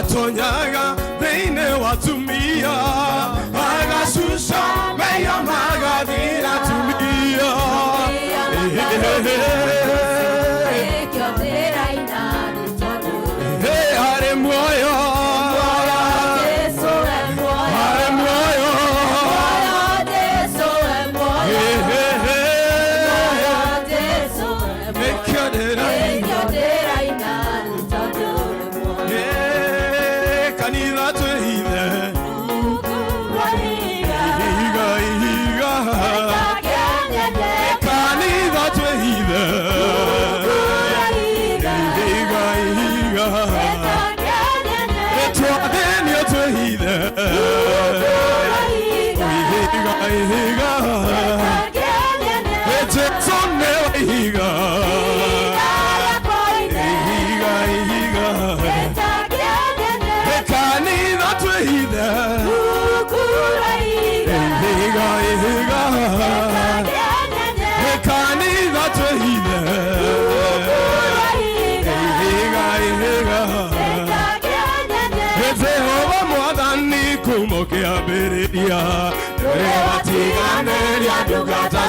Atonyaga Dene Watumia Agasusha Meya Magadira Tumia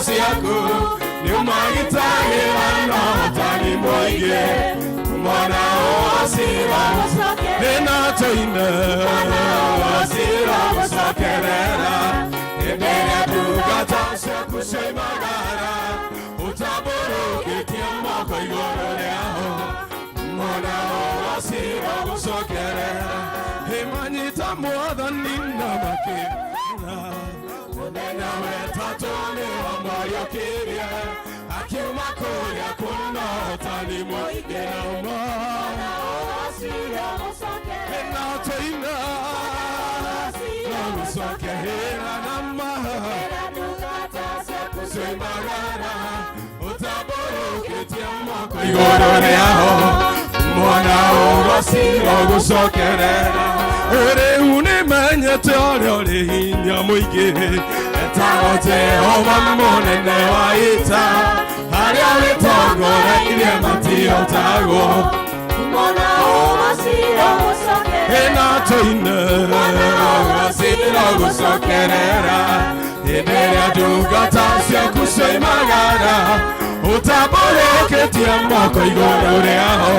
Siaku ni magitari anotani moige mwana osira nena toina osira sokerera endere dugata siaku semagara utaboro kitiamo koigoreo mwana osira sokerera hemanyita moda ninna makina nena wetatone Mario Kiria, Akima Korea, Kuna, Tani Moigama, and now Tina, Sokahera, Nama, Semagara, Utaboro, Kitiamo, Yoreao, Mona, Rossi, Sokera, Ore une Manatorio, India Moige. Taote omamone newaita Hariawe togo reile matio tago Mona omasiro gusokere Ena toine Omasiro gusokerera Iberia dugata siya kusei magara Utabore ketia moko igororeao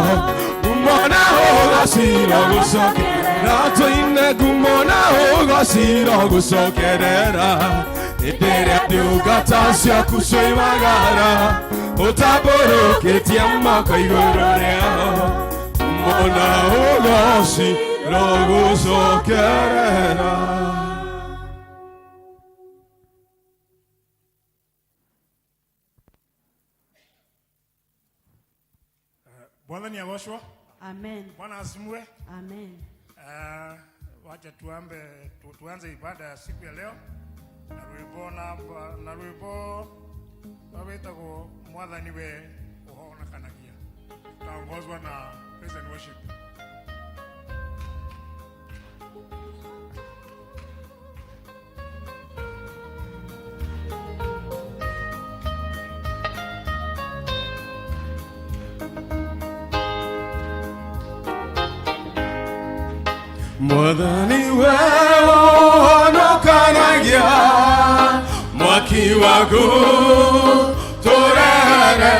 Mona omasiro gusokere Na toine gumona omasiro gusokerera Iberia dugata siya kusei magara Utaboro ketia moko igororeao Mona omasiro gusokerera Bwana ni awoshwa. Amen. Bwana asifiwe. Amen. Wacha tuanze ibada ya siku ya leo. Na rwimbo wawetagwo mwathani we uhonekanagia. Tutaongozwa na praise and worship. Mwathani wewe honokanagia mwaki waku turere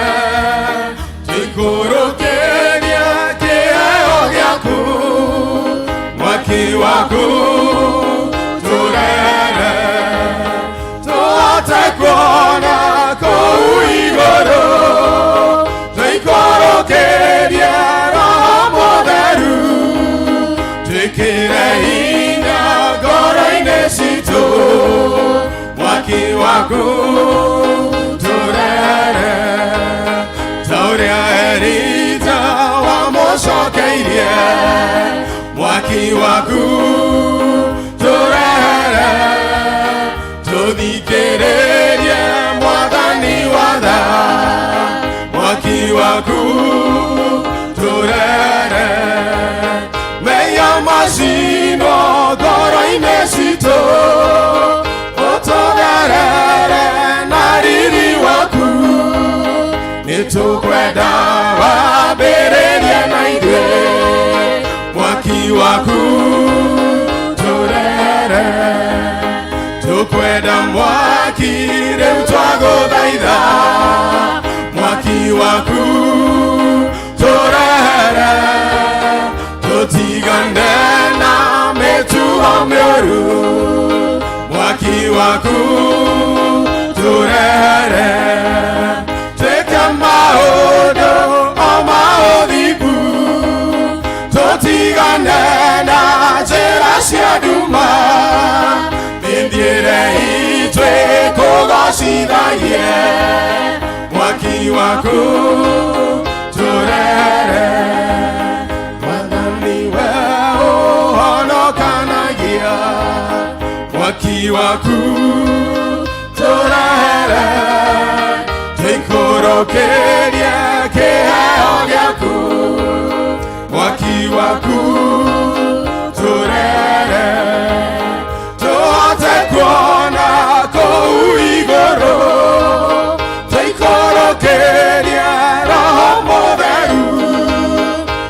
tikurukiria kieo giaku mwaki waku turere tuhote kuona kuu iguru tuikurukiria Roho Mutheru Kireina goraine situ mwaki waku turere tauria erita wa mosokeirie mwaki waku turere tuthikiririe mwathani watha mwaki waku turere Masino goro inesito otogarere tukwenda wambĩrĩrie na ithuĩ mwaki waku tũrehere tukwenda mwaki rĩu twagũthaitha mwaki waku tũrehere tũtigane na mĩtugo mĩũru mwaki waku tũrehere twĩke maũndũ o ma ũthingu tũtigane na njĩra cia nduma mĩthiĩre itũ ĩkũgocithagie mwaki waku tũrehere Mwathani we ũhonokanagia mwaki waku tũrehere tũikũrũkĩrie kĩheo gĩaku mwaki waku tũrehere tũhote kuona kũu igũrũ tũikũrũkĩrie Roho Mũtheru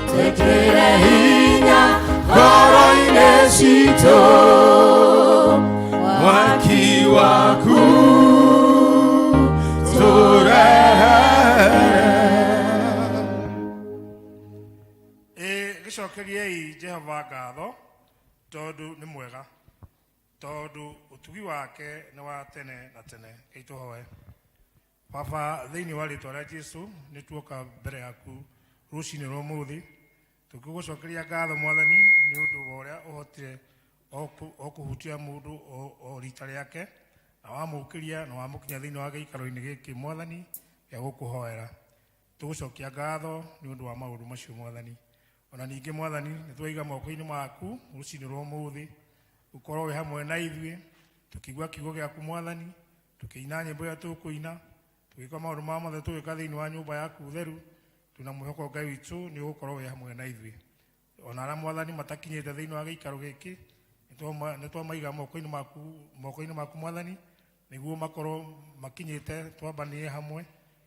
twĩkĩre hinya ngoro-inĩ citũ mwaki waku gĩcokeriei Jehova ngatho tondũ nĩ mwega tondũ ũtugi wake nĩ wa tene na tene. Gĩtũhoe. Baba, thĩinĩ wa rĩĩtwa rĩa Jesũ nĩ tuoka mbere yaku rũcinĩ rwa ũmũthĩ tũkĩgũcokeria ngatho Mwathani nĩ ũndũ wa ũrĩa ũhotire o kũhutia mũndũ o rita rĩake na wamũkĩria na wamũkinya thĩinĩ wa gĩikaro-inĩ gĩkĩ Mwathani gĩa gũkũhoera. Tũgũcokia ngatho nĩ ũndũ wa maũndũ macio Mwathani. Ona ningĩ Mwathani nĩ twaiga moko-inĩ maku rũcinĩ rwa ũmũthĩ ũkorwo wĩ hamwe na ithuĩ tũkĩigua kiugo gĩaku Mwathani tũkĩina nyĩmbo iria tũkũina tũgĩka maũndũ ma mothe tũgĩka thĩinĩ wa nyũmba yaku theru twĩna mwĩhoko Ngai witũ nĩ ũgũkorwo wĩ hamwe na ithuĩ. Ona arĩa Mwathani matakinyĩte thĩinĩ wa gĩikaro gĩkĩ nĩ twamaiga moko-inĩ maku Mwathani nĩguo makorwo makinyĩte twambanie hamwe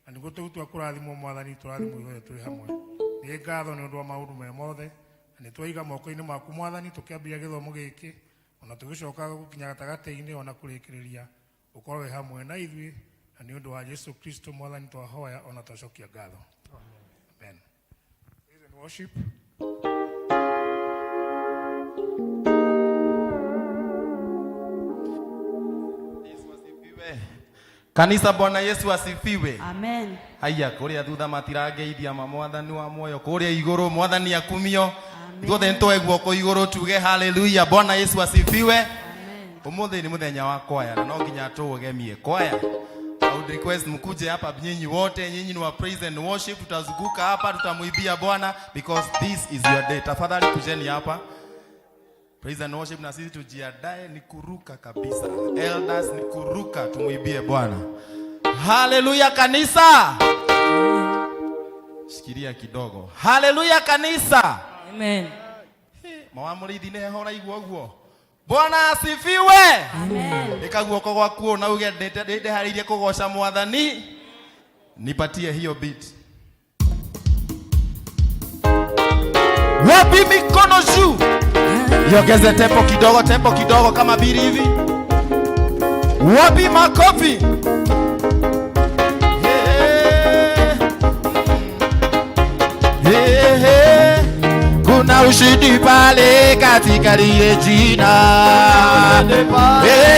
na nĩguo tũgũtua kũrathimwo Mwathani tũrathimwo ithuothe tũrĩ hamwe. Nĩ ngatho nĩ ũndũ wa maũndũ me mothe na nĩ twaiga moko-inĩ maku Mwathani tũkĩambia gĩthomo gĩkĩ ona tũgĩcoka gũkinya gatagatĩ-inĩ ona kũrĩkĩrĩria ũkorwo wĩ hamwe na ithuĩ na nĩ ũndũ wa Jesũ Kristo Mwathani twahoya ona twacokia ngatho. Amen. Praise and worship. Kanisa, Bwana Yesu asifiwe. Amen. Haya, kuria thutha matirangeithia Mwathani wa muoyo kuria iguru Mwathani akumio ithuothe nitwegwo ko iguru tuge haleluya. Bwana Yesu asifiwe. Amen. Umuthi ni muthenya wa kwaya na no nginya tugemie kwaya. I would request mkuje hapa nyinyi wote, nyinyi ni wa praise and worship, tutazunguka hapa tutamuibia Bwana because this is your day. Tafadhali kujeni hapa. Praise and worship na sisi tujiandae ni kuruka kabisa. Elders ni kuruka tumuibie Bwana. Haleluya kanisa. Shikilia kidogo. Haleluya kanisa. Amen. Mawamurithi ne hora igwo guo. Bwana asifiwe. Amen. Ikaguoko gwaku na uge ndete haririe kugoca Mwathani. Nipatie hiyo beat. Wapi mikono juu. Yogeze tempo kidogo kama biri hivi. Wapi makofi. Kuna ushindi pale katika lile jina.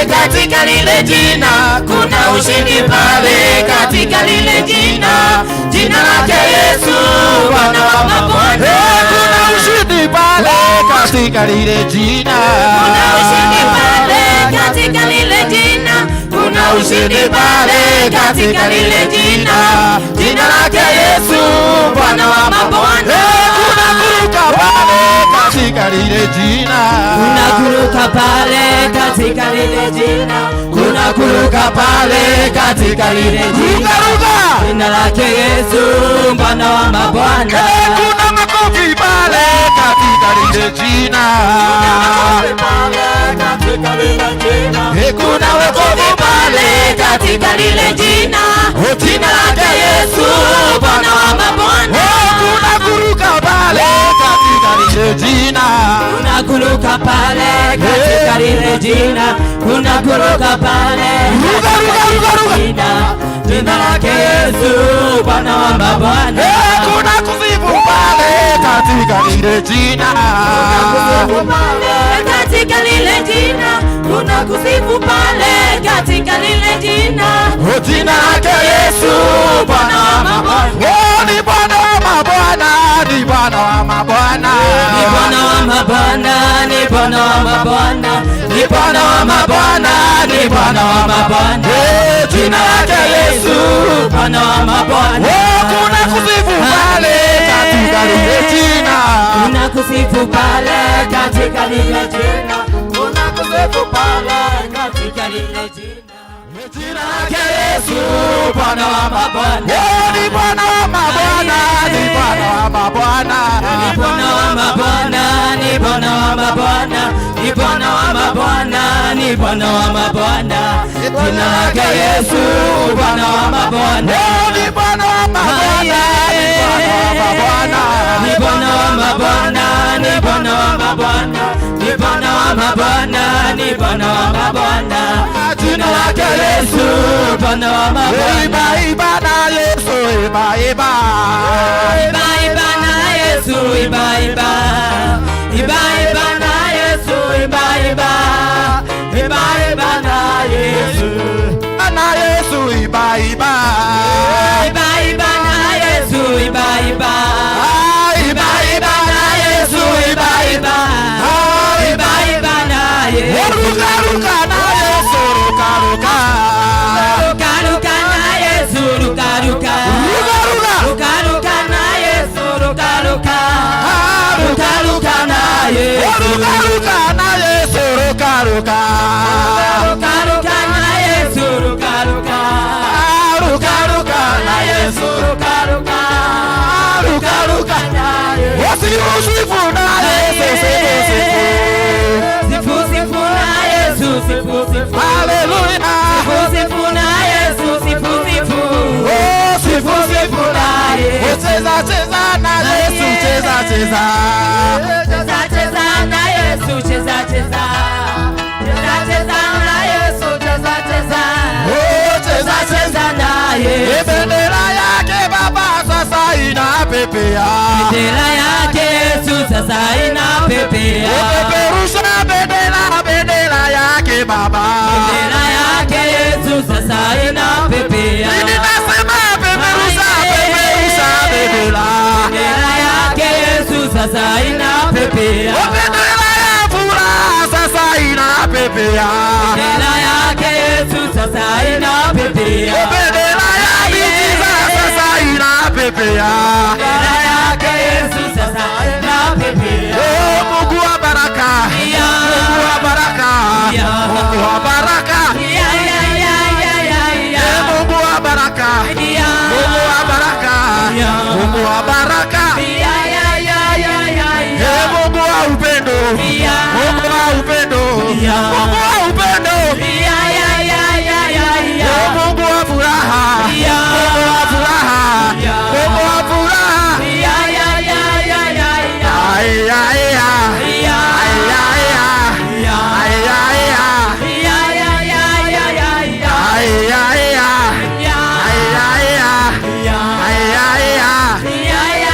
Katika lile jina. Kuna ushindi pale katika lile jina. Jina lake Yesu Bwana wa mabwana. Kuna ushindi pale katika lile jina. Kuna ushindi pale katika lile jina. Kuna ushindi pale katika lile jina. Jina lake Yesu Bwana wa mabwana. Kuna kuruka pale katika lile jina. Kuna kuruka pale katika lile jina. Kuna kuruka pale katika lile jina. Jina lake Yesu Bwana wa mabwana. Kuna makofi pale katika lile jina. Kuna makofi pale katika lile jina. Jina lake Yesu jina. Kuna kuruka pale katika lile jina. Kuna kuruka pale katika lile jina. Jina lake Yesu Bwana wa mabwana. Kuna kusifu pale katika lile jina. Katika lile jina. Kuna kusifu pale katika lile jina. Jina lake Yesu Bwana wa mabwana. Ni Bwana wa mabwana, ni Bwana wa mabwana. Ni Bwana wa mabwana, ni Bwana wa mabwana. Ni Bwana wa mabwana, ni Bwana wa mabwana. Jina lake Yesu Bwana wa mabwana. Kuna kusifu pale katika lile jina. Kuna kusifu pale katika lile jina. Kuna kusifu pale katika lile jina. Jina lake Yesu Bwana wa mabwana. Ni Bwana wa mabwana, ni Bwana wa mabwana. Ni Bwana wa mabwana, ni Bwana wa mabwana. Ni Bwana wa mabwana, ni Bwana wa mabwana. Jina lake Yesu Bwana wa mabwana. Ni Bwana wa mabwana, ni Bwana wa mabwana. Ni Bwana wa mabwana, ni Bwana wa mabwana. Ni Bwana wa mabwana, ni Bwana wa mabwana. Jina lake Yesu Bwana wa mabwana. Iba iba na Yesu, iba iba. Iba iba na Yesu, iba iba. Iba iba na Yesu, iba iba. Iba iba na Yesu. Na Yesu iba iba. Iba iba na Yesu, iba iba. Iba iba na Yesu, iba iba. Iba iba na Yesu. Ruka ruka na Yesu, ruka ruka. Ruka ruka na Yesu, ruka ruka. Ruka ruka. Ruka ruka na Yesu, ruka ruka. Ruka ruka na Yesu. Ruka ruka na Yesu, ruka ruka. Ruka ruka na Yesu, ruka ruka. Ruka ruka na Yesu, ruka ruka. ruka ruka na Yesu. Sifu na Yesu, sifu sifu. Sifu sifu na Yesu, sifu sifu. Hallelujah. Sifu sifu na Yesu, sifu sifu. Sifu sifu na Yesu. Cheza cheza na Yesu, cheza cheza. Cheza cheza na Yesu, cheza cheza. Cheza cheza na Yesu, cheza cheza. Cheza cheza na Yesu. Bendera yake Baba sasa inapepea. Bendera yake Yesu sasa inapepea. Peperusha bendera, bendera yake Baba. Bendera yake Yesu sasa inapepea. Ninasema peperusha, peperusha bendera. Bendera yake Yesu sasa inapepea. Bendera ya furaha sasa inapepea. Bendera yake Yesu sasa inapepea. Bendera ya miujiza sasa inapepea. Bendera yake Yesu sasa inapepea. Mungu wa baraka, Mungu wa baraka, Mungu wa baraka, Mungu wa baraka, Mungu wa baraka, Mungu wa baraka, Mungu wa upendo, Mungu wa upendo, Mungu wa upendo, Mungu wa furaha, Mungu wa furaha, Mungu wa furaha. Ay ay ay, ay ay ay, ay ay ay, ay ay ay, ay ay ay, ay ay ay.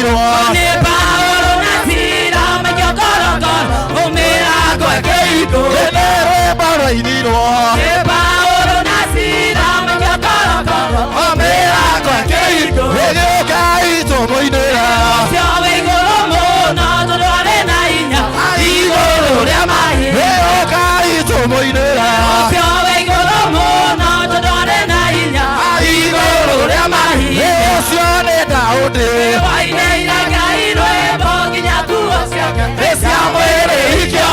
inirwa Ni Paulo na Sila majokorogoro Umirago ekeiko Enere Paulo inirwa Ni Paulo na Sila majokorogoro Umirago ekeiko Egioka itomo inera Siowe igoro muno Tondware na inya Igoro ria mahi Egioka itomo inera Siowe igoro muno Tondware na inya Igoro ria mahi Osione Daudi Waine iraga irwembo Nginya kuo ciake Esia mwere ikio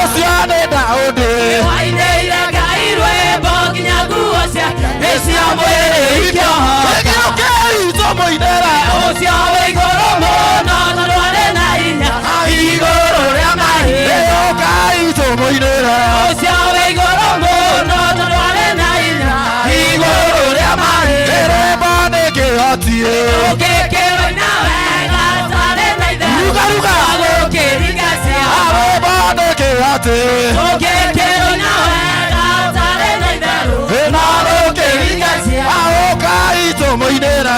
Osione Daudi Waine iraga irwembo Nginya kuo ciake Ecia mwere ikio Egioka itomo inera Siowe igoro muno Tondware na inya Igoro ria mahi Egioka itomo inera Siowe igoro muno Tondware na inya Igoro ria mahi Erebane kehatie Ukekero ina wega Tare na ithe Ruga, ruga. Agukirigacia Erebane kehatie Ukekero ina wega Tare na ithe Agukirigacia Aoka itomo inera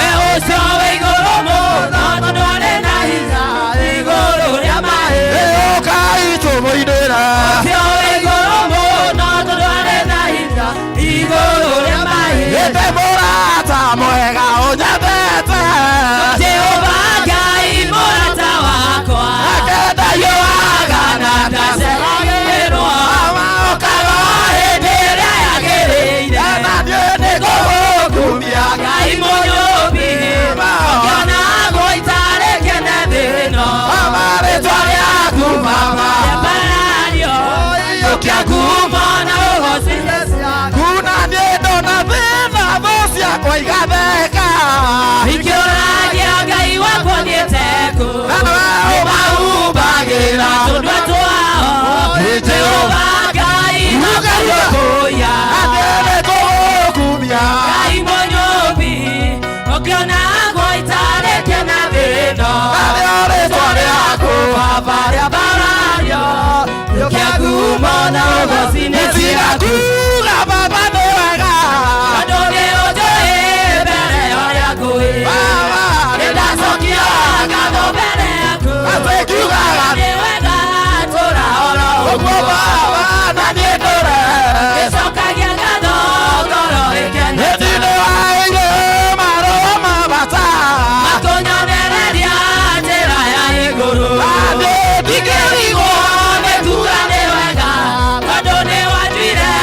Siowe igoro muno Tondware na inya Igoro ria mahi Eoka itomo inera Siowe igoro muno Tondware na inya Igoro ria mahi Ete morata mwega onyatete Jehova Ngai mũrata wakwa Akenda yoaga na ndaceragĩrwo Amaokaga hĩndĩ ĩrĩa yagĩrĩire Na ndiene kũgũkumia Ngai mũnyũmbi ũkĩona gũita rĩkene thĩno Amarĩtwa rĩaku mama Rĩambarario gũkia ngumo na ũhoci Kuna niendo na thĩna thũ ciakwa igatheka ikĩũragia Ngai wakwa nĩeteku Na nĩwe ũmahumbagĩra tũndua twao Jehova Ngai akũrũkũia Na ndiene kũgũkumia Ngai mũnyũmbi ũkĩona gũita rĩkene thĩno Na rĩo rĩtwa rĩaku Baba rĩambarario gũkia ngumo na ũhoci Nĩcigakuga baba nĩ wega Tondũ nĩũnjũĩ mbere ya ũrĩa ngũĩ Baba Nĩndacokia ngatho mbere yaku Atĩkiugaga Nĩ wega tũra oro Ũguo baba na niĩ ndũre Gĩcokagia ngatho ngoro ĩkenete Hĩndĩ-inĩ waigĩ marũa ma bata Makũnyonereria njĩra ya igũrũ Andũ ndingĩrigwo Nĩkuga nĩ wega Tondũ nĩ wanduire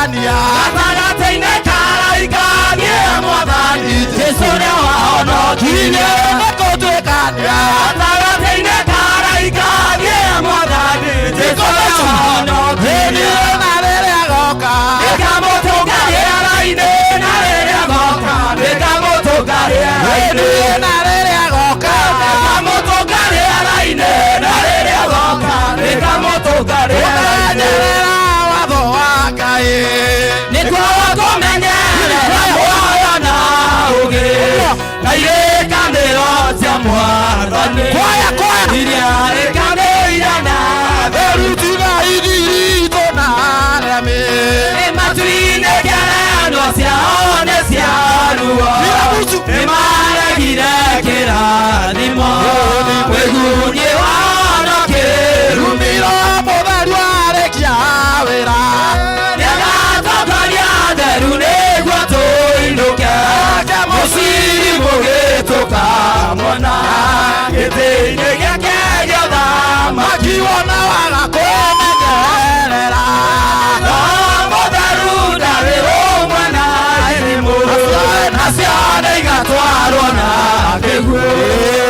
twekania gatagatĩ-inĩ ka araika gĩa Mwathani Jesũ nĩwahonokirie nĩkũtwĩkania gatagatĩ-inĩ ka araika gĩa Mwathani Jesũ nĩwahonokirie na rĩrĩa agoka nĩkamũtũngaria raini na rĩrĩa agoka nĩkamũtũngaria raini na rĩrĩa agoka nĩkamũtũngaria raini na rĩrĩa agoka nĩkamũtũngaria raini watho wa Ngai nĩguo tũmenyerera muoyo na ũgĩ na irĩkanĩro cia Mwathani iria rĩkanĩire na eruti na ithirito na aremi matu-inĩ kĩarano ciao nĩ cia ruo nĩmaregire kĩrathimo wĩgunyi wao kĩrumĩro mũtheru arĩkia wĩra nĩagatongoria theru nĩguo tũinũke mũciri mũgĩtũkamona gĩtĩ-inĩ gĩake gĩa ũthamaki wona waga kũmenyerera mũtheru ndarĩ ũmwe na irimũ nacio nĩigatwarwo na kĩguũ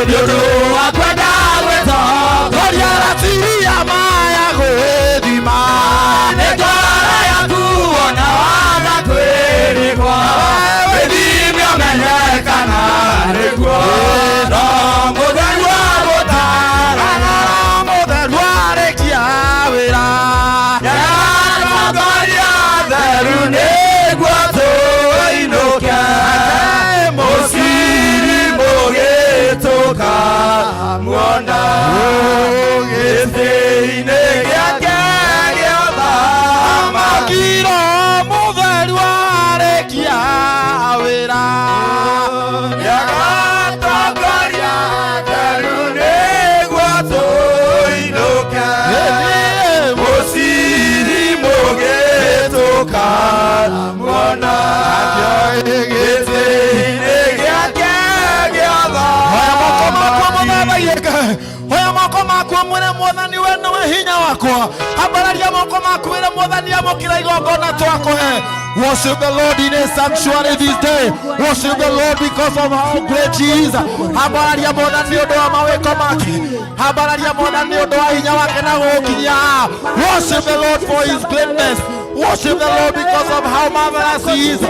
nĩũndũ wa kwenda gwĩtongoria ratiria maya gwĩthima nĩngora yaku wona waga kwĩrĩgwo wĩthime ũmenyekana nĩguo no mũtheru wa gũtara mũtheru arĩkia wĩra nĩagatongoria theru nĩguo tũinũke mũciri mũgĩtũkamwona gĩtĩ-inĩ gĩake gĩa ũthamaki kiro mũtheru arĩkia wĩra nĩagatongoria theru nĩguo tũinũke mũciri mũgĩtũkamwona gĩtĩ-inĩ gĩake gĩa ũthamaki hoya moko makwa mwĩre Mwathani we nĩwe hinya wakwa ambararia moko maku wĩre Mwathani amũkĩra igongona twakũhe. Worship the Lord in his sanctuary this day. Worship the Lord because of how great he is. Ambararia Mwathani nĩ ũndũ wa mawĩko make. Ambararia Mwathani nĩ ũndũ wa hinya wake na gũkinya. Worship the Lord for his greatness. Worship the Lord because of how marvelous he is.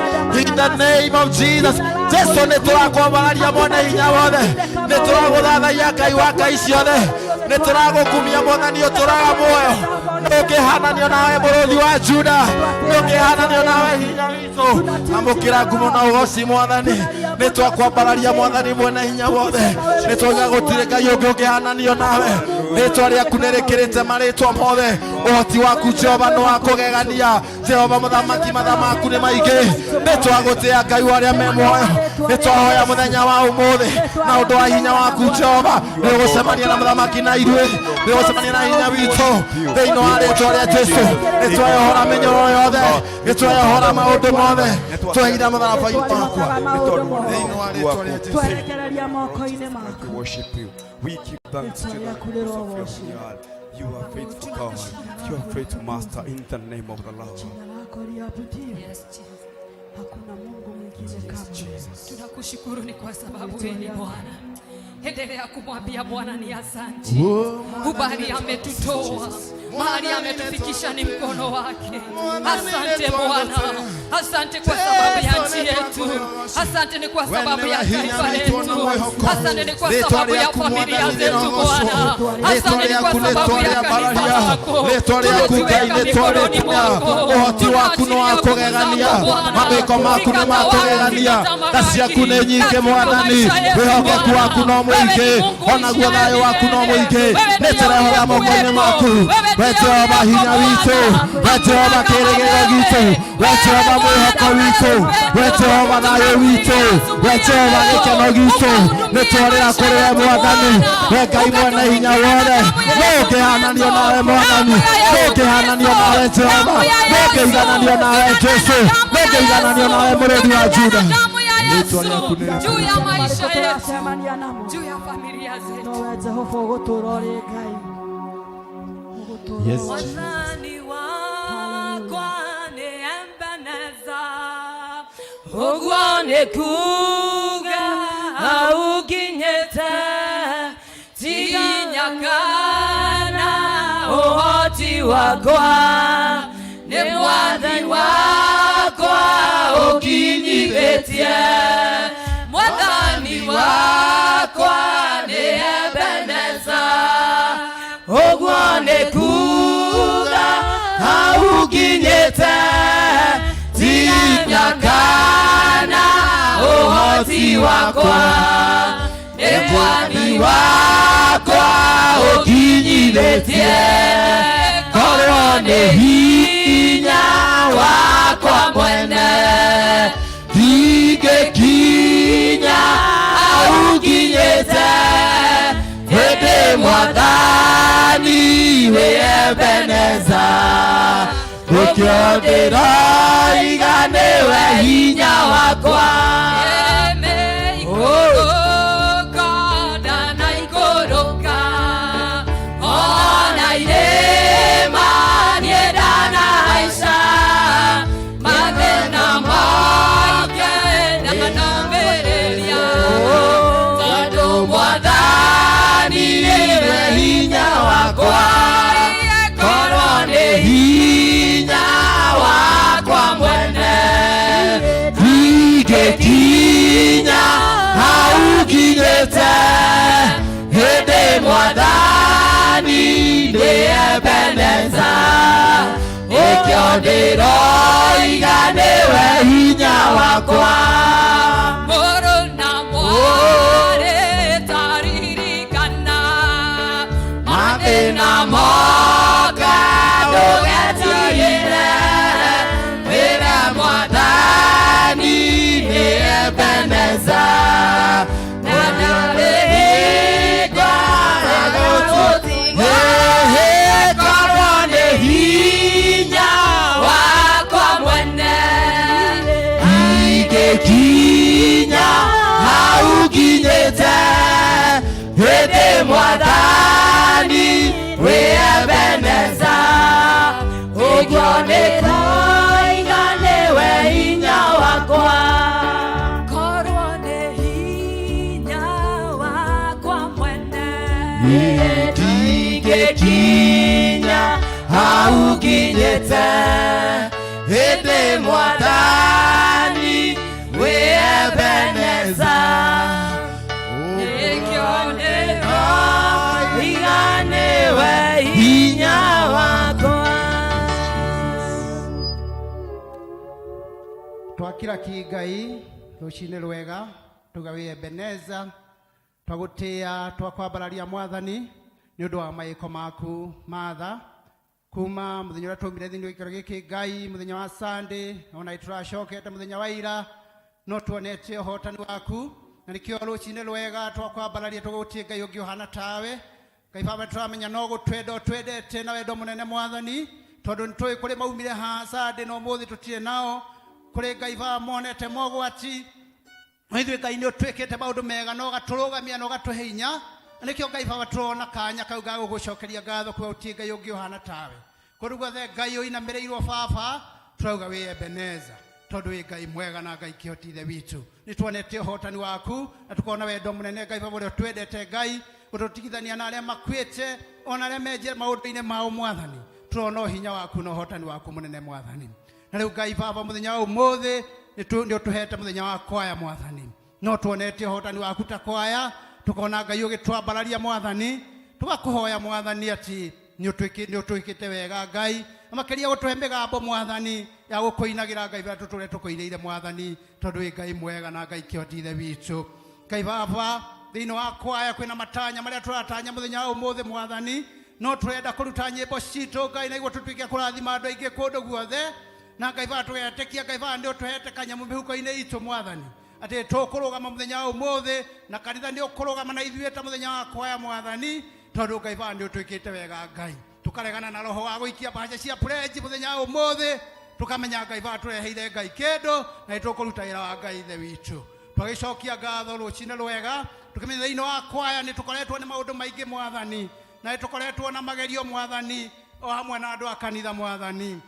In the name of Jesus. Jesu nĩ tũrakwambararia mwene hinya wothe. Nĩ tũragũthathaia Ngai wa ngai ciothe. Nĩ tũragũkumia Mwathani ũtũraga muoyo. Nĩ ũkĩhananio nawe mũrũthi wa Juda. Nĩ ũkĩhananio nawe hinya witũ. Amũkĩra ngumo na ũgooci Mwathani. Nĩ twakwambararia Mwathani mwene hinya wothe. Nĩ twaga gũtirĩ Ngai ũngĩ ũkĩhananio nawe. Rĩĩtwa rĩaku nĩ rĩkĩrĩte marĩĩtwa mothe. Ũhoti waku Jehova nĩ wa kũgegania. Jehova mũthamaki mathaa maku nĩ maingĩ. Nĩ twagũtĩĩa Ngai wa arĩa me muoyo. Nĩ twahoya mũthenya wa ũmũthĩ na ũndũ wa hinya waku Jehova. Nĩ ũgũcemania na mũthamaki na ithuĩ. Nĩ ũgũcemania na hinya witũ thĩinĩ wa rĩĩtwa rĩa Jesũ. Nĩ twayohora mĩnyororo yothe. Nĩ twayohora maũndũ mothe. Twehitha mũtharaba-inĩ wakwa thĩinĩ wa rĩĩtwa rĩa Jesũ. twerekereria moko-inĩ maku. worship you. We give thanks to you because of your God. You are faithful God. You are faithful Master in the name of the Lord. Jina lako liabudiwe. Hakuna Mungu mwingine kama wewe. Tunakushukuru ni kwa sababu wewe ni Bwana. Endelea kumwambia Bwana ni asante. Ubali ametutoa, mahali ametufikisha ni mkono wake. Asante Bwana. Asante kwa sababu ya nchi yetu. Asante ni kwa sababu ya taifa letu. Asante ni kwa sababu ya familia zetu Bwana. Asante ni kwa sababu ya kanisa lako. Ũhoti waku nĩ wa kũgegania. Mawĩko maku nĩ ma kũgegania. Tha ciaku nĩ nyingĩ Mwathani. Wĩhokeku waku no mũingĩ. Onaguo thayũ waku no mũingĩ. Nĩ tũrehora moko-inĩ maku. We Jehova hinya witũ. We Jehova kĩĩrĩgĩrĩro gitũ. We Jehova mwĩhoko witũ. We Jehova thayũ witũ. We Jehova gĩkeno gitũ. Nĩ twarĩra kũrĩ we Mwathani. We Ngai mwene hinya wothe. Nĩ ũngĩhananio nawe Mwathani. Nĩ ũngĩhananio nawe Jehova. Nĩ ũngĩigananio nawe Jesũ. Nĩ ũngĩigananio nawe mũrũthi wa Juda. Juu ya maisha yetu, Turacemania namo. juu ya familia zetu. Nowe Jehova ũgũtũũra ũrĩ Ngai. Ũgũtũũra Yes, ũrĩ Mwathani wakwa nĩ Ugone kuga auginyete tinyakana uhoti wakwa ni mwathani wakwa ukinyibetie mwathani wakwa ni Ebeneza ugone kuga auginyete tinyakana uhoti wakwa ni mwathani wakwa ukinyibetie korwo ni hinya wakwa mwene ndingikinya auginyete hĩndĩ mwathani wĩ Ebeneza ũkĩo ndĩroiga nĩwe hinya wakwa kinya auginyete hĩndĩ mwathani nĩ Ebeneza ũkĩo ndĩroiga nĩwe hinya wakwa mũrũ na mwarĩ taririkana mathĩna moka ndũgetigĩre wĩra mwathani Ebeneza nadalehika korwo ni hinya wakwa mwene ingĩkinya auginyete hĩndĩ mwathani wĩ Ebeneza ũguo nĩkoiga nĩwe hinya wakwa ndingikinya auginyete hĩndĩ mwathani wĩ Ebeneza nĩkĩo ndĩroiga nĩwe hinya wakwa. Twakira kingai rũcinĩ rwega tuga wĩ Ebeneza twagutia twakwambararia mwathani ni undu wa maiko maku matha kuma muthenya uria twaumire thiini wa ikaro giki ngai muthenya wa Sunday ona ituracokete muthenya wa ira no tuonete uhotani waku na nikio rucinĩ rwega twakwambararia tugutie ngai ungi uhana tawe ngai baba turamenya no gutwenda twendete na wendo munene mwathani tondu nitui kuri maumire ha Sunday no muthi tutire nao kuri ngai baba monete mogwati Mwithwe Ngai nĩ ũtwĩkĩte maũndũ mega na ũgatũrũgamia na ũgatũhe hinya nĩkĩo Ngai baba tũrona kanya kau ga gũgũcokeria ngatho kwa ũtie Ngai ũngĩ ũhana tawe kũrĩ guothe Ngai ũinamĩrĩirwo baba tũrauga wĩ Ebeneza tondũ wĩ Ngai mwega na Ngai kĩhotithe witũ nĩtuonete ũhotani waku na tũkona wendo mũnene Ngai baba ũrĩa twendete Ngai ũtũtigithania na arĩa makuĩte ona arĩa menje maũndũ-inĩ mao mwathani tũrona hinya waku na ũhotani waku mũnene mwathani na rĩu Ngai baba mũthenya wa ũmũthĩ ndio tuhete muthenya wa kwaya mwathani no tuonete hotani waku ta kwaya tukona Ngai ugitwambararia mwathani tugakuhoya mwathani ati ni utwikite wega Ngai amakeria gutuhe migambo mwathani ya gukuinagira Ngai baba tutule tukuireire mwathani tondu wi Ngai mwega na Ngai kĩhotithe witũ Ngai baba thiini wa kwaya kwina matanya maria turatanya muthenya wa umuthi mwathani no turenda kuruta nyimbo citũ Ngai na igwe tutwike kurathima andu aingi kundu guothe na Ngai baba twetekia Ngai baba ndio tuhete kanyamu mihuko-inĩ itũ mwathani ati tukurugama muthenya wa umuthi na kanitha ndio kurugama na ithuĩ ta muthenya wa kwaya mwathani tondu Ngai baba ndio twikite wega Ngai tukaregana na roho wa guikia bahasha cia praise muthenya wa umuthi tukamenya Ngai baba tureheire Ngai kĩndũ na tukuruta wĩra wa Ngai ithe witũ twagicokia ngatho rũcinĩ rwega tukimenya thĩinĩ wa kwaya nĩ tukoretwo nĩ maũndũ maingĩ mwathani na nĩ tukoretwo na magerio mwathani o hamwe na andũ a kanitha mwathani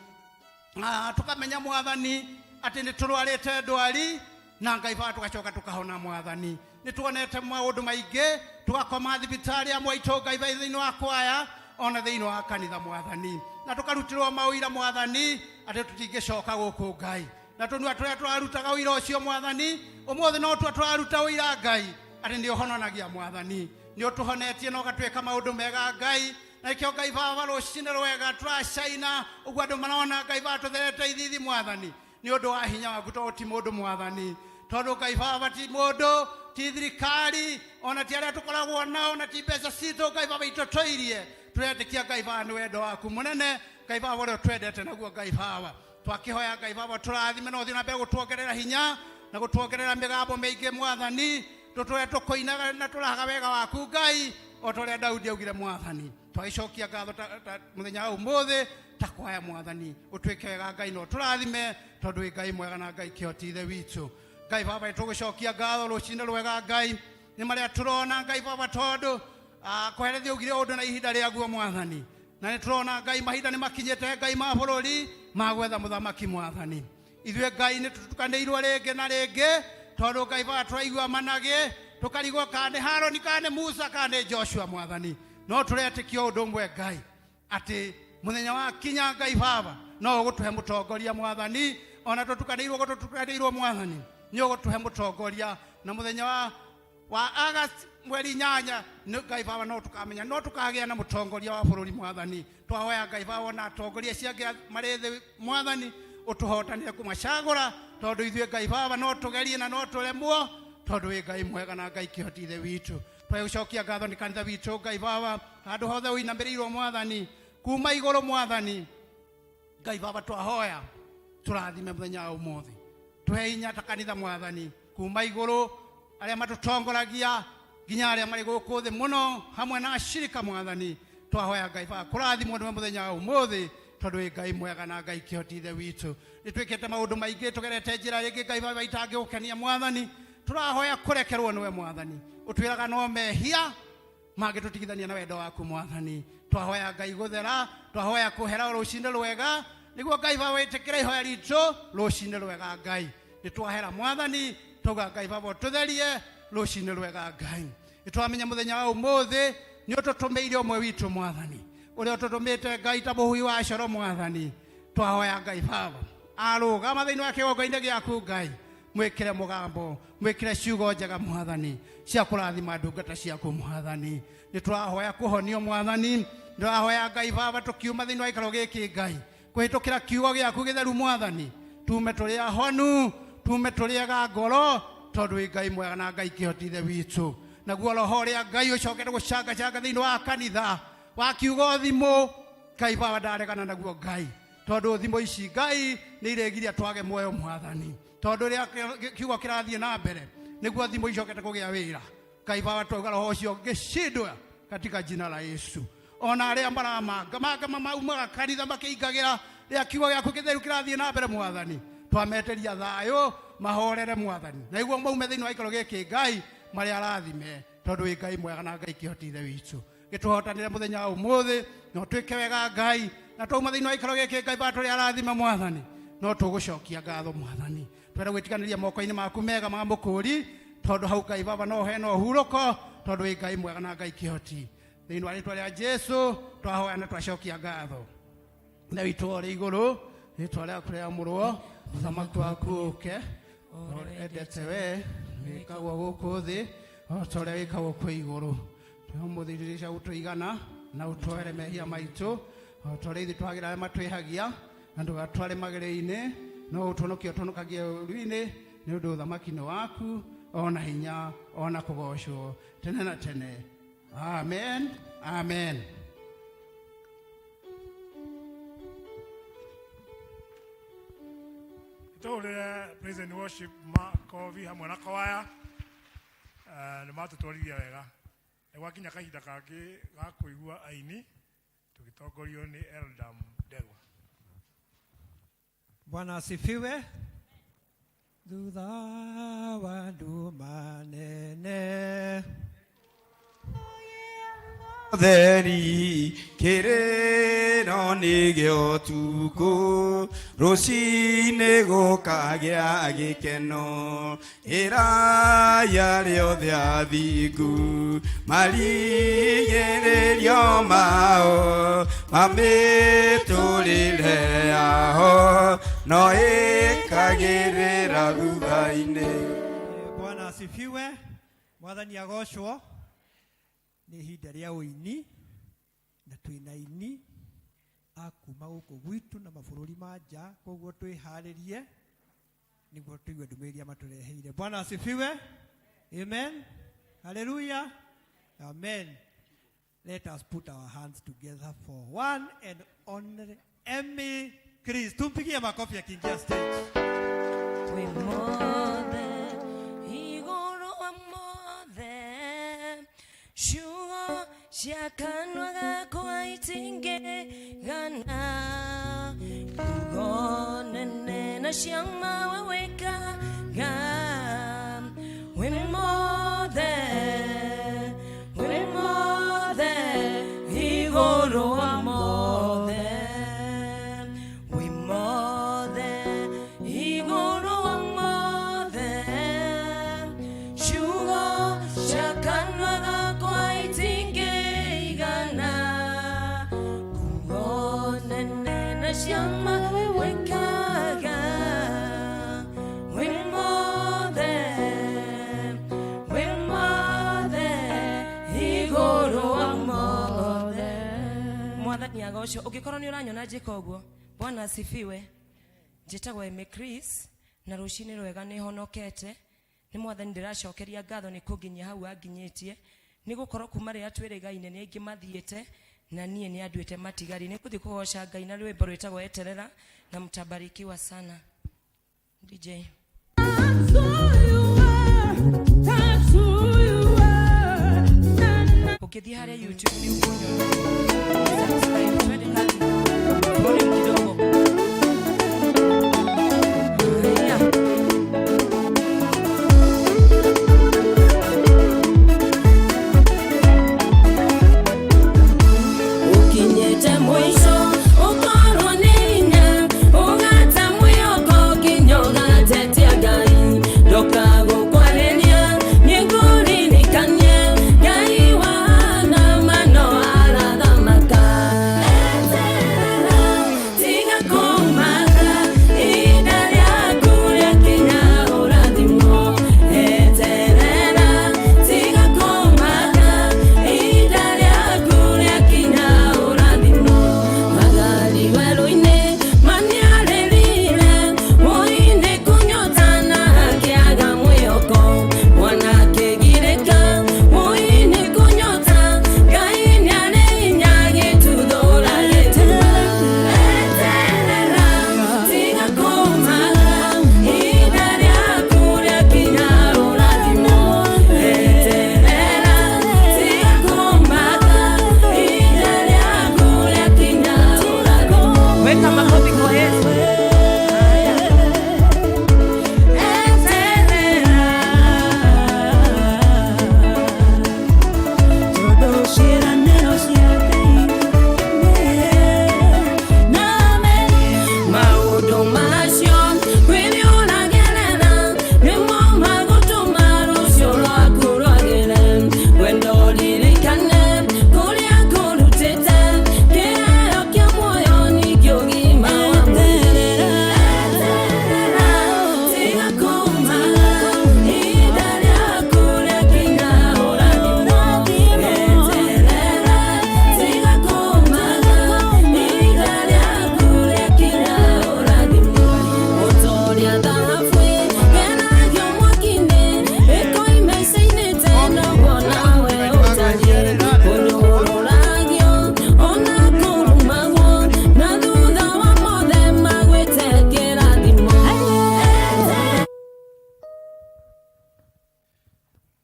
tukamenya mwathani ati nĩ tũrwarĩte ndwari na Ngai Baba tugacoka tukahona mwathani. Nĩ tuonete maũndũ maingĩ tugakoma thibitarĩ amwe itũ Ngai Baba thĩinĩ wa kwaya ona thĩinĩ wa kanitha mwathani, na tukarutirwo mawĩra mwathani atĩ tũtingĩcoka gũkũ Ngai, na tũnua tũrĩa tũrarutaga ũira ũcio mwathani ũmũthĩ no tũraruta ũira Ngai atĩ nĩ ũhononagia mwathani, nĩ ũtũhonetie na ũgatuĩka maũndũ mega Ngai, na ikio Ngai Baba rũcinĩ rwega tũracaina ũguo andũ marona Ngai Baba tũtherete ithithi mwathani nĩ ũndũ wa hinya waku tondũ ti mũndũ mwathani, tondũ Ngai Baba ti mũndũ ti thirikari ona ti arĩa tũkoragwo nao na ti mbeca citũ Ngai Baba itũtũirie, tũretĩkia Ngai Baba nĩ wendo waku mũnene Ngai Baba ũrĩa twendete naguo Ngai Baba, twakihoya Ngai Baba tũrathime na ũthiĩ na mbere gũtuongerera hinya na gũtuongerera mĩgambo mĩingĩ mwathani, tũtũre tũkoinaga na tũrahaga wega waku Ngai o ta ũrĩa Daudi augire mwathani, twagĩcokia ngatho mũthenya wa ũmũthĩ ta kwaya mwathani, ũtuĩke wega Ngai no tũrathime tondũ wĩ Ngai mwega na Ngai kĩhoti ithe witũ. Ngai Baba tũgũcokia ngatho rũcinĩ rwega Ngai nĩ marĩa tũrona Ngai Baba tondũ kũherethia ũgire ũndũ na ihinda rĩaguo mwathani, na nĩ tũrona Ngai mahinda nĩ makinyĩte Ngai ma bũrũri ma gwetha mũthamaki mwathani, ithuĩ Ngai nĩ tũtukanĩirwo rĩngĩ na rĩngĩ tondũ Ngai Baba tũraigua managĩ tũkarigwo kana nĩ Haroni kana nĩ Musa kana nĩ Joshua mwathani, no tũretĩkia ũndũ ũmwe Ngai atĩ mũthenya wa kinya Ngai Baba no ũgũtũhe mũtongoria mwathani, ona tũtukanĩirwo mwathani nĩ ũgũtũhe mũtongoria, na mũthenya wa August mweri 8 Ngai Baba no tũkamenya no tũkagĩa na mũtongoria wa bũrũri mwathani, twahoya Ngai Baba na atongoria ciake marĩ thĩ mwathani ũtũhotanire kũmacagũra tondũ ithuĩ Ngai Baba no tũgerie na no tũremwo tondũ wĩ Ngai mwega na Ngai kĩhoti ithe witũ. Twagũcokia ngatho nĩ kanitha witũ Ngai Baba handũ hothe ũinamĩrĩirwo mwathani kuma igũrũ mwathani, Ngai Baba twahoya tũrathime mũthenya wa ũmũthĩ, tũhe hinya ta kanitha mwathani kuma igũrũ arĩa matũtongoragia nginya arĩa marĩ gũkũ thĩ mũno hamwe na ashirika mwathani, twahoya Ngai Baba kũrathimwo nĩ mũthenya wa ũmũthĩ tondũ wĩ Ngai mwega na Ngai kĩhoti ithe witũ. Nĩ twĩkĩte maũndũ maingĩ tũgerete njĩra rĩngĩ Ngai Baba itangĩgũkenia mwathani, tũrahoya kũrekerwo nĩwe mwathani, ũtwĩraga no mehia mangĩtũtigithania na wendo waku mwathani, twahoya Ngai gũthera, twahoya kũhera rũcinĩ rwega nĩguo Ngai Baba wĩtĩkĩre ihoya ritũ rũcinĩ rwega Ngai, nĩ twahera mwathani tauga Ngai Baba tũtherie rũcinĩ rwega Ngai, nĩ twamenya mũthenya wa ũmũthĩ nĩ ũtũtũmĩire ũmwe witũ mwathani ũrĩa ũtũtũmĩte Ngai ta mũhui wa coro mwathani, twahoya Ngai Baba arũgama thĩinĩ wa kĩgongo-inĩ gĩaku Ngai, mwĩkĩre mũgambo mwĩkĩre ciugo njega mwathani cia kũrathima ndungata ciaku mwathani, nĩ tũrahoya kũhonio mwathani, tũrahoya Ngai Baba tũkiuma thĩinĩ wa gĩikaro gĩkĩ Ngai kũhĩtũkĩra kiugo gĩaku gĩtheru mwathani, tume tũrĩ ahonu tume tũrĩ ega ngoro tondũ wĩ Ngai mwega na Ngai kĩhoti ithe witũ, naguo roho ũrĩa Ngai ũcokete gũcangacanga thĩinĩ wa kanitha wa kiugo thimũ Ngai Baba ndaregana naguo Ngai, tondũ thimũ ici Ngai nĩ iregiria twage muoyo mwathani, tondũ rĩrĩa kiugo kĩrathiĩ na mbere nĩguo thimũ icokete kũgĩa wĩra Ngai Baba twauga roho ũcio ngĩcindwa katika jina la Yesu, ona arĩa maramanga maumaga kanitha makĩingagĩra rĩrĩa kiugo gĩaku gĩtheru kĩrathiĩ na mbere mwathani, twameteria thayũ mahorere mwathani, na iguo maume thĩinĩ wa gĩikaro gĩkĩ Ngai marĩa arathime tondũ wĩ Ngai mwega na Ngai kĩhoti ithe witũ, gĩtũhotanĩre mũthenya wa ũmũthĩ no twĩke wega Ngai, na twauma thĩinĩ wa gĩikaro gĩkĩ Ngai Baba tũrĩa arathime mwathani no tũgũcokia ngatho mwathani, twenda gwĩtiganĩria moko-inĩ maku mega ma mũkũri tondũ hau Ngai Baba no he no hurũko tondũ wĩ Ngai mwega na Ngai kĩhoti, thĩinĩ wa rĩĩtwa rĩa Jesũ twahoya na twacokia ngatho. Na witũ ũrĩ igũrũ rĩĩtwa rĩaku rĩamũrwo, ũthamaki waku ũke, endete we wĩkagwo gũkũ thĩ o ta ũrĩa wĩkagwo kwĩ igũrũ, twĩmũthĩrĩria gũtũigana na ũtwoere mehia maitũ o ta ũrĩa ithuĩ twagĩra arĩa matwĩhagia, na ndũgatware magerio-inĩ no ũtũhonokie ũtũhonokagie ũũru-inĩ, nĩ ũndũ ũthamaki-nĩ waku ona hinya ona kũgocwo tene na tene. Amen, amen. Tũhũrĩre praise and worship makobi hamwe na kwaya nĩ matũtwarithia wega, gwakinya kahinda kangĩ ga kũigua aini tũgĩtongorio nĩ Eldam Ndegwa. Bwana asifiwe. Thutha wa nduma nene theri kirero nigio tuku rucini gukagĩa gĩkeno iraya rĩothe athingu marigĩrĩrio mao mamĩtũrĩre yao no ĩkagĩrĩra thutha-inĩ. Bwana asifiwe. Mwathani agocwo. Nĩ ihinda rĩa ũini na twĩna ini akuma gũkũ gwitũ na mabũrũri ma nja, koguo twĩharĩrie nĩguo tũigue ndũmĩrĩri matũreheire. Bwana asifiwe. Amen. Hallelujah. Amen. Let us put our hands together for one and only Emmy Chris. Tumpigie makofi akiingia stage. Shuo shakanwa gakwa itinge gana kugonene na shama weweka ga wimode igoro amode wimode igoro amode shuo shakanwa Shama wekaga wimode igoro amode. Mwathani agocwo. Ũngĩkorwo nĩ ũranyona njĩka ũguo, Bwana asifiwe. Njĩtagwo Emmy Chris na rũcinĩ rwega nĩ honokete. Nĩ Mwathani ndĩracokeria ngatho nĩ kũnginyia hau anginyĩtie. Nĩ gũkorwo kuma rĩrĩa twĩrĩgaine nĩ aingĩ mathiĩte na niĩ nĩ anduĩte matigari. Nĩ kũthiĩ kũgoca Ngai na rwĩmbo rwĩtagwo eterera na mtabarikiwa sana. DJ. Ukithiĩ harĩa YouTube nĩ ũkunyona. Subscribe, twende kazi. Volume kidogo.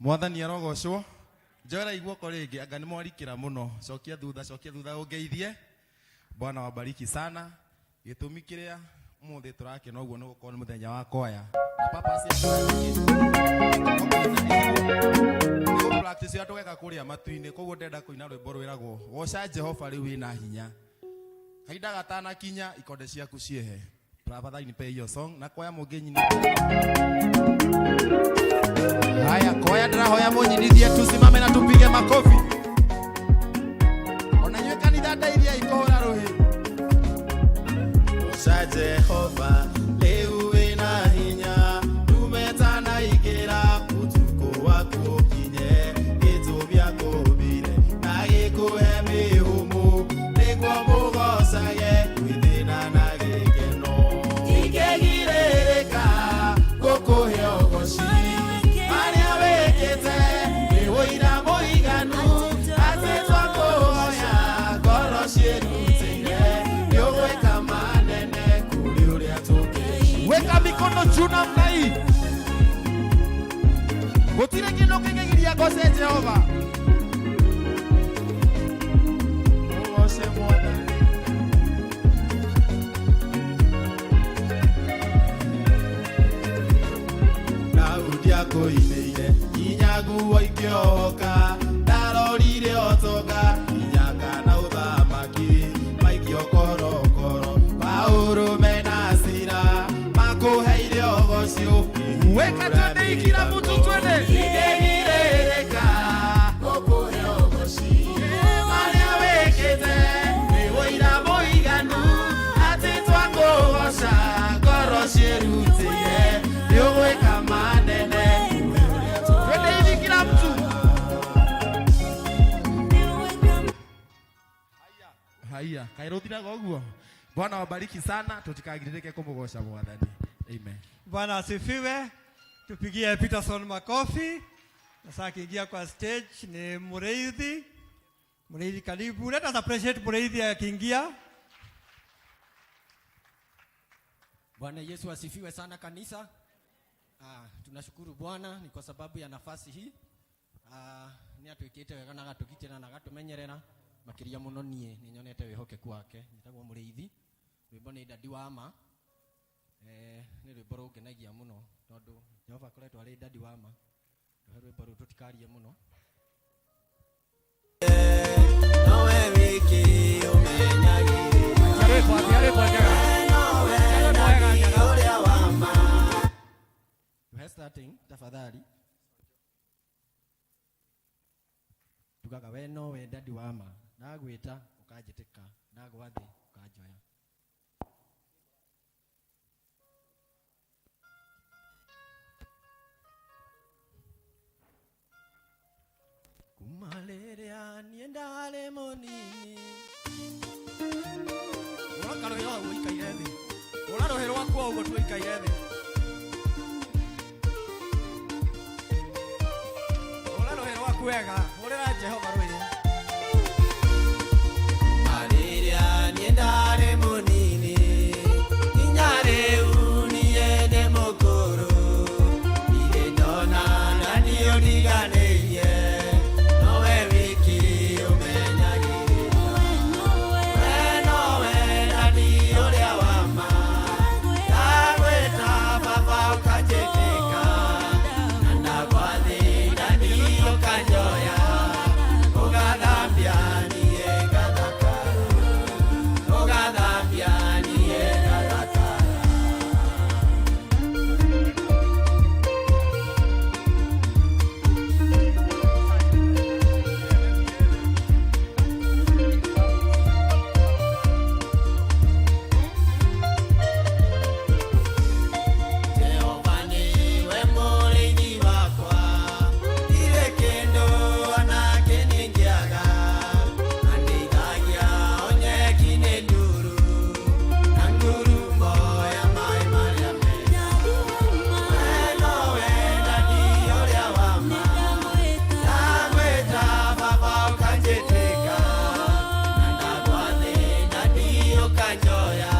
Mwathani arogocwo. Njora iguoko rĩngĩ anga nĩ mwarikĩra mũno. Cokia thutha ũngeithie. Bwana wabariki sana. Gĩtũmi kĩrĩa mũthĩ tũrakena ũguo nĩ gũkorwo nĩ mũthenya wa kwaya. Na papa cia kwaya practice ya tugeka kuria matu-ini koguo ndenda kuina rwimbo rwiragwo woca Jehova riu wina hinya haida gatana kinya ikonde ciaku ciehe tafadhali nipe hiyo song na kwaya mugenyini haya kwaya ndirahoya munyinithie tusimame na tupige makofi ona nywe kanitha ndairia ikohora ruhi woca Jehova riu wina hinya tumetana igira utuko wako kinye gitu byako bire na gikuhe mihumu niguo mugocage withina na gikeno ikegirĩrĩka gũkũhe ũgoci marĩa wĩkĩte nĩ ũira mũiganu atĩ twakũhoya ngoro ciĩrutĩire nĩ ũgwĩka manene kũrĩ ũrĩa tũngĩciria. Weka mikono juu namna hii. Gũtirĩ kĩndũ kĩngĩgiria ngoce Jehova. Ũgoce Mwathani. Daudi akũinĩire inyagu waikĩohoka ndarorire otoga inyaka na ũthamaki maikio korokoro maũrũme na cira makũheire ũgocio weka twende ikira mtu twende ikegirĩrĩka gũkũhe ũgoci marĩa wĩkĩte nĩ ũira mũiganu atĩ twakũgoca ngoro ciĩrutĩire nĩ ũgwĩka manene twende hivi kila mtu. Haya kairutiraga ũguo. Bwana wabariki sana tutikagirĩrĩke kũmũgoca Mwathani. Amen. Bwana asifiwe. Tupigie Peterson makofi. Sasa akiingia kwa stage ni Mureithi. Mureithi karibu. Let us appreciate Mureithi akiingia. Bwana Yesu asifiwe sana kanisa. Tunashukuru Bwana ni kwa sababu ya nafasi hii. Ni atwikite wega na gatukitira na gatumenyerera makiria muno nie ni nyonete wihokeku wake nitagwo Mureithi. Rwimbo ni Dadi wa ma. Ni rwimbo rungenagia muno tondu Jehova koretwo ari Dadi wa ma. Rwimbo ru tutikarie muno. Nowe wiki umenyagire. Starting tafadhali tukaga we no we Dadi wa ma ndagwita ukanjitĩka ndagwa thĩ ukanjoya kuma rĩrĩa niĩ ndarĩ mũnini ũraka rũhĩ rwaku ũikaire thĩ ũra rũhĩ rwaku ũguo tũikaire thĩ wega urira Jehova rwiri Mariria ni ndare munini inyare uniye de mokoro ile dona nani odiganeye nowe wiki umenyagire nowe nani oria wama dagweta baba ukajeteka nandagwathi nani ukanjoya ugadhambia niye gadhakara ugadhambia niye gadhakara Jehova niwe mũrĩithi wakwa ire kĩndũ ona kĩningiaga andeithagia o nyeki-inĩ nduru na ngurumo ya maĩ marĩa mega we nowe Dadi ũrĩa wa ma ndagwĩta baba ũkanjĩtĩka na ndagwa thĩ Dadi ũkanjoya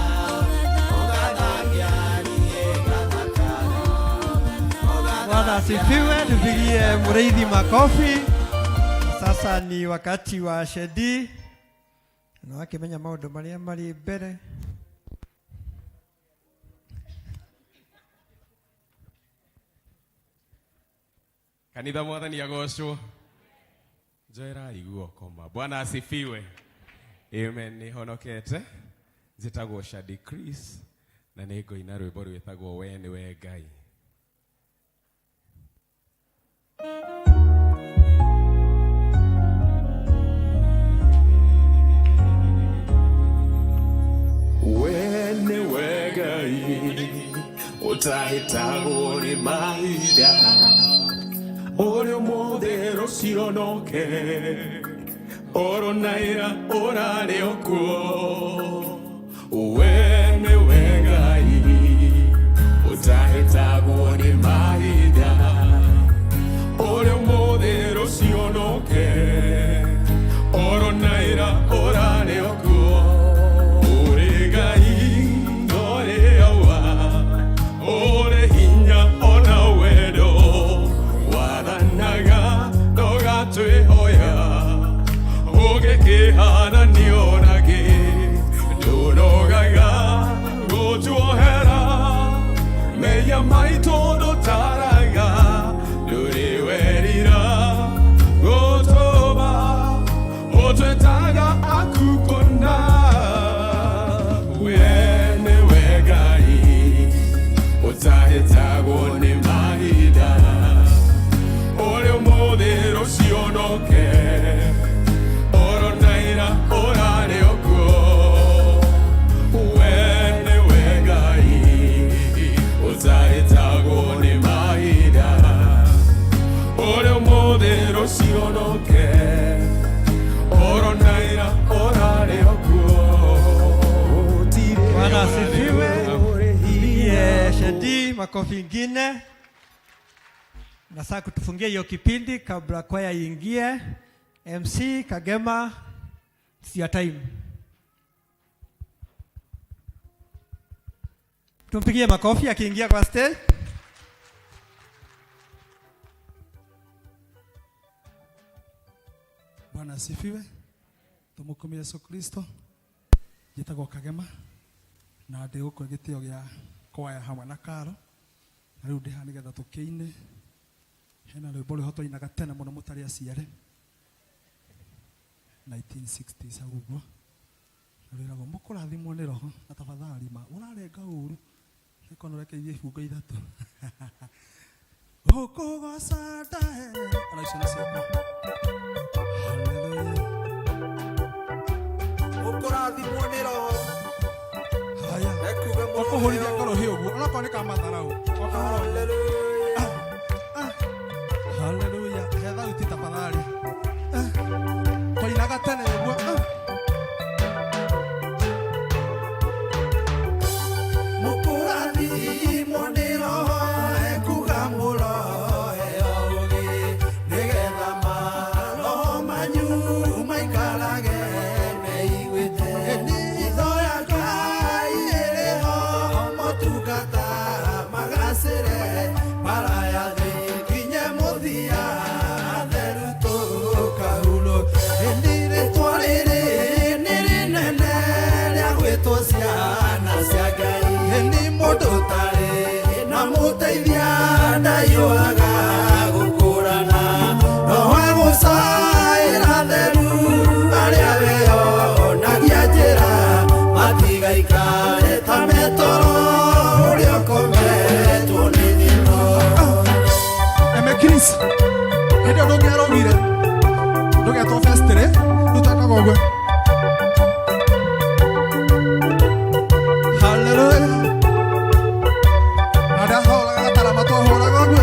ũgathambia niĩ gathakara Bwana asifiwe. Tupigie Mureithi makofi. Sasa ni wakati wa Shedi. Na wakimenya maundu maria mari mbere. Kanitha Mwathani agocwo. Joera iguo koma. Bwana asifiwe. Amen. Ni honokete. Zitagwo Shadi Chris. Na nego ina rwimbo rwitagwo we ni we Ngai. We ni we Ngai. Utahitagwo ni mahinda. Ore umuthi rucionoke. Oro naira orare okuo. We ni we Ngai. Utahitagwo ni mahinda. Ore umuthi rucionoke. Oro naira orare okuo. Ore Ngai ore awa. Ore hinya ona wedo. Wathanaga ndoga twihoya. Oge kihana nionage. Ndonogaga gotuohera. Meya maitondo taraga. Duri werira gotoba. Otwetaga akukona. Wene wegai. Utahitagwo ni mahinda. Ore umuthi rucionoke. Oro naira orare okuo. Wene wegai. Utahitagwo ni mahinda. Ore umuthi rucionoke. Oro naira orare okuo. Bwana asifiwe. Shadi, makofi ingine. Na sasa kutufungia hiyo kipindi kabla kwaya iingie. MC Kagema, it's your time. Tumpigie makofi akiingia kwa stage. Bwana asifiwe. Tumukumie Yesu Kristo. Njĩtagwo Kagema na ndĩ gũkũ gĩtĩo gĩa kwaya hamwe na Karo. Na rĩu ndĩ haha nĩgetha tũkĩine. Hena rwĩmbo rwĩho twainaga tene mũno mũtarĩ aciare. 1960s hau ũguo. Na rwĩragwo mũkũrathimwo nĩ roho na tafadhali ma ũrarenga ũru. Nĩkono reke ithiĩ bungo ithatũ. Ũkũgoca ndahe. Ona icio nĩ ciakwa. Hallelujah. Ũkũrathimwo nĩ roho. Haya. Ũkũhũrithia ngoro hiũ ũguo. Onakorwo nĩ kamatharaũ. Hallelujah. Hallelujah. Hetha uti tafadhali. Twainaga tene ũguo. Mũkũrathimwo nĩ roho ekuga mũrohe ũgĩ nĩgetha maroho manyu maikarage meiguĩte itho ya Ngai ĩrĩho motungata magacĩre maraya thĩ nginye mũthia theru tũkahurwo rĩtwa rĩrĩ nĩ rĩnene rĩa gwĩtwo ciana cia Ngai nĩ mũndũ tarĩ na mũteithia ndaiũaga gũkũrana roho gũcaĩra theru arĩa weyonagia njĩra matigaikare ta metoro ũrĩa ũkometwo nĩ thĩno. Eme Chris, hĩndĩ ĩyo ndũngĩarũgire ndũgetwo festere rĩu twekaga ũguo. Hallelujah. Nadahoraga gatarama twahoraga ũguo.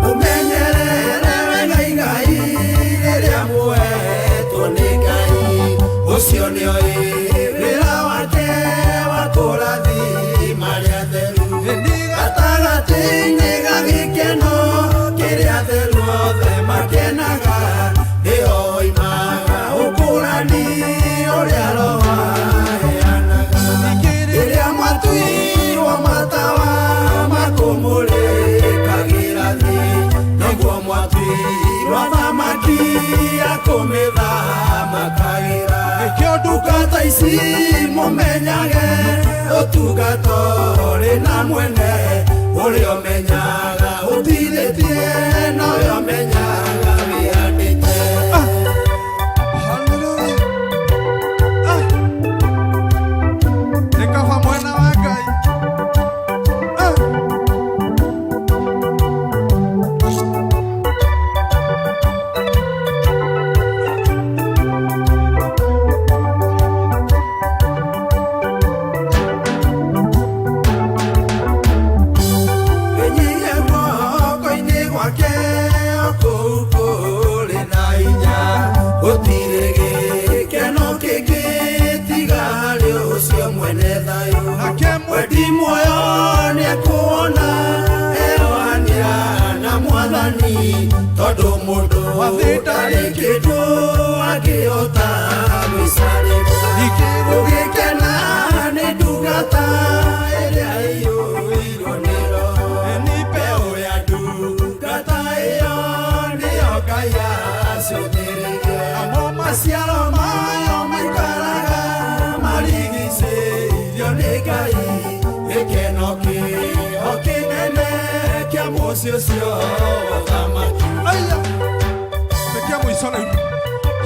Ũmenyerere wega Ngai rĩrĩa muoetwo nĩ Ngai ũcio nĩoĩ wĩra wake wa kũrathima arĩa atheru gatagatĩ-inĩ ga gĩkeno kĩrĩa atheru othe makenaga nĩho oimaga ũkũrani ũrĩa roho aheanaga rĩrĩa mwatuirwo matawa makũmũrĩkagĩra thĩ nĩguo mwatuirwo thamaki ya kũmĩthamakagĩra ndungata ici mũmenyage ũtungata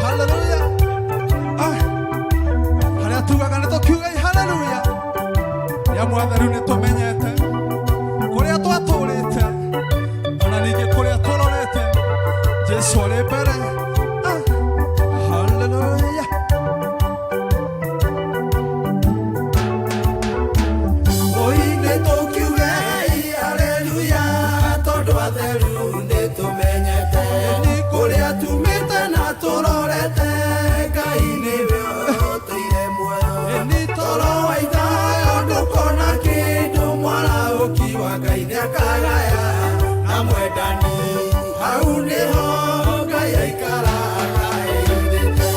Hallelujah. Haria tugaga nĩ tũkiuga hallelujah. Ya Mwathani rĩu nĩ tũmenyete kũrĩa twatũrĩte ona ningĩ kũrĩa tũrorete Jesũ arĩ mbere. Hallelujah. Oi nĩ tũkiuga hallelujah tondũ atheru nĩ tũmenyete kũrĩa tumĩte na tũrorete Ngai nĩwe ũtũire muoyo toro wa ithayo ndũkona kĩndũ mwana ũkiuga Ngai nĩakagaya na mwendani hau nĩho Ngai aikaraga eithĩte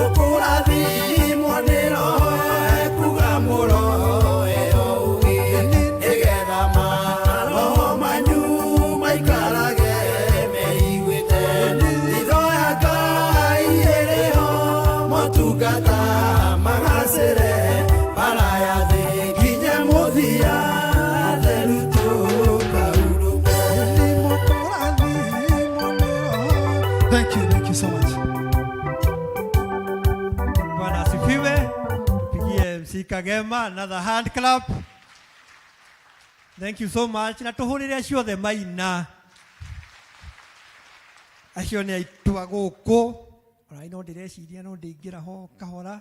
ũkũrathimwo nĩ roho ekuga mũroho ĩyo ugi nĩgetha maroho manyu maikarage meiguĩte itho ya Ngai ĩrĩho motungata magacĩre baraya thĩ nginya mũthia theru tũkaurũke. Thank you so much. Bwana asifiwe. Tupigie MC Kagema another hand clap. Thank you so much. Na tuhurire acio othe maina. Acio nĩ aitũ a gũkũ. Ona no ndĩreciria no ndĩingĩra ho kahora.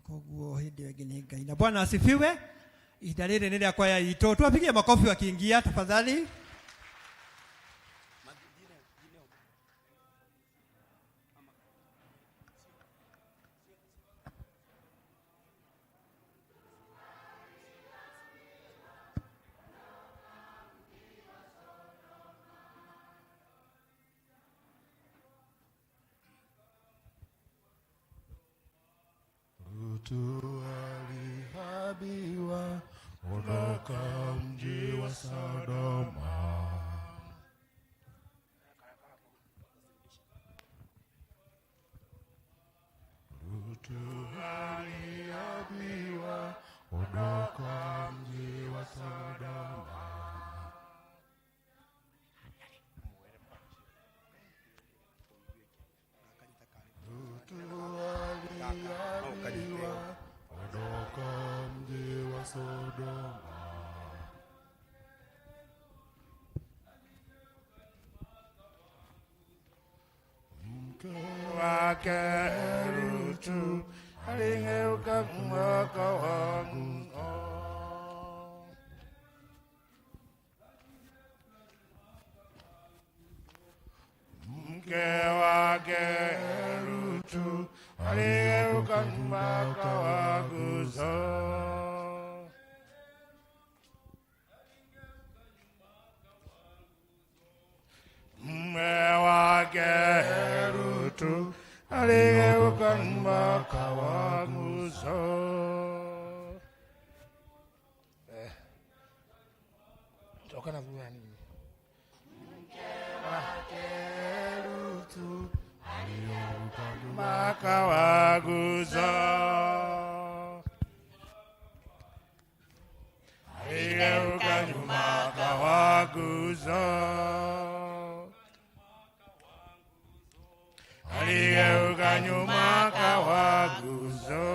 Koguo hĩndĩ ĩyo ĩngĩ nĩ Ngai. Na Bwana asifiwe. Ihinda rĩrĩ nĩ rĩa kwaya itũ. Tuwapigie makofi wakiingia tafadhali. Mtu alihabiwa ondoka mji wa Sodoma. Mtu alihabiwa ondoka mji wa Sodoma. Mtu alihabiwa ondoka mji wa Sodoma. Mke wake Lutu alingeuka mwaka wangu. Mke wake Lutu alingeuka mwaka wangu. Mume wake Lutu aligeuka mwaka wa nguzo. Toka na gani? Mke wake Lutu aligeuka mwaka wa nguzo. Aligeuka mwaka wa nguzo. Aligeuka nyuma kawaguzo.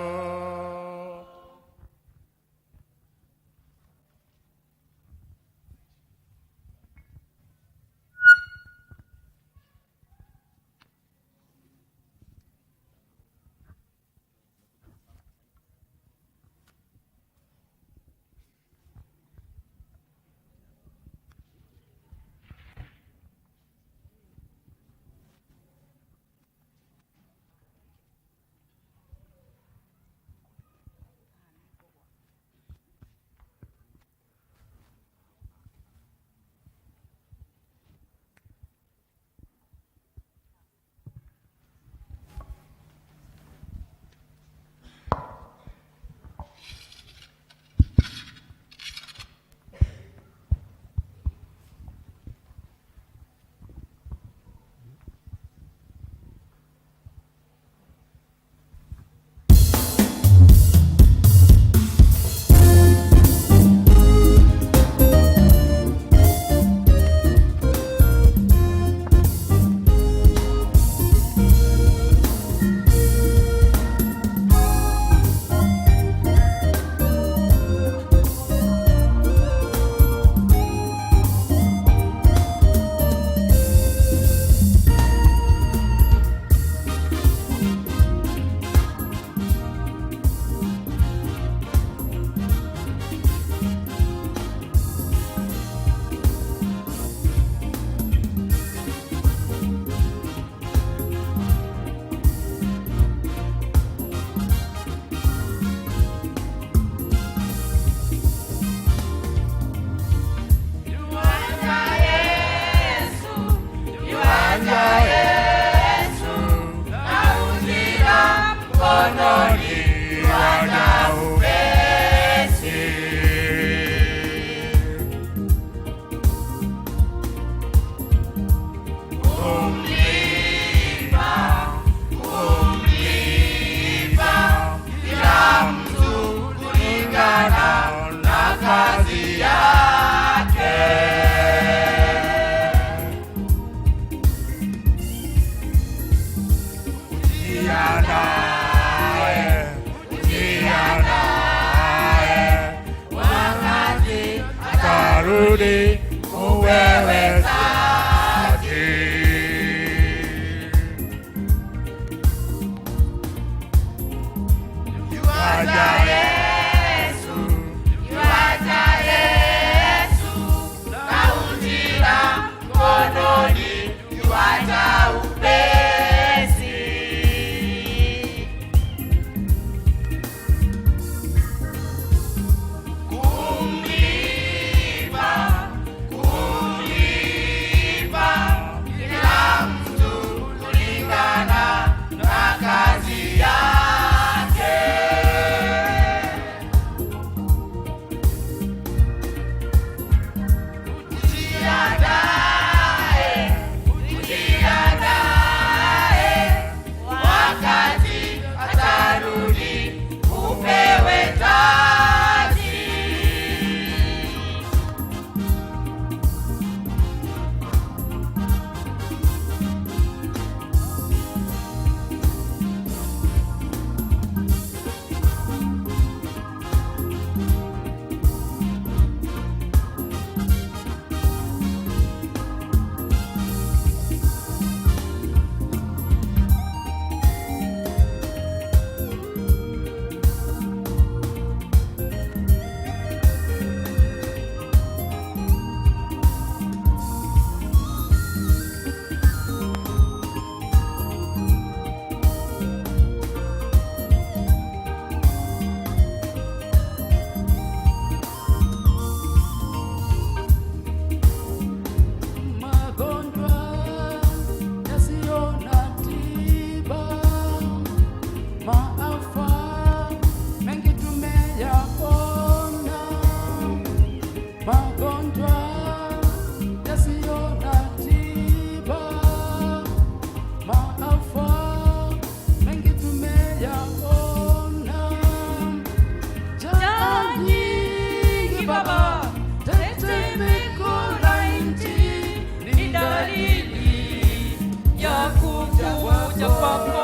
rudi uwewe Kuja kwako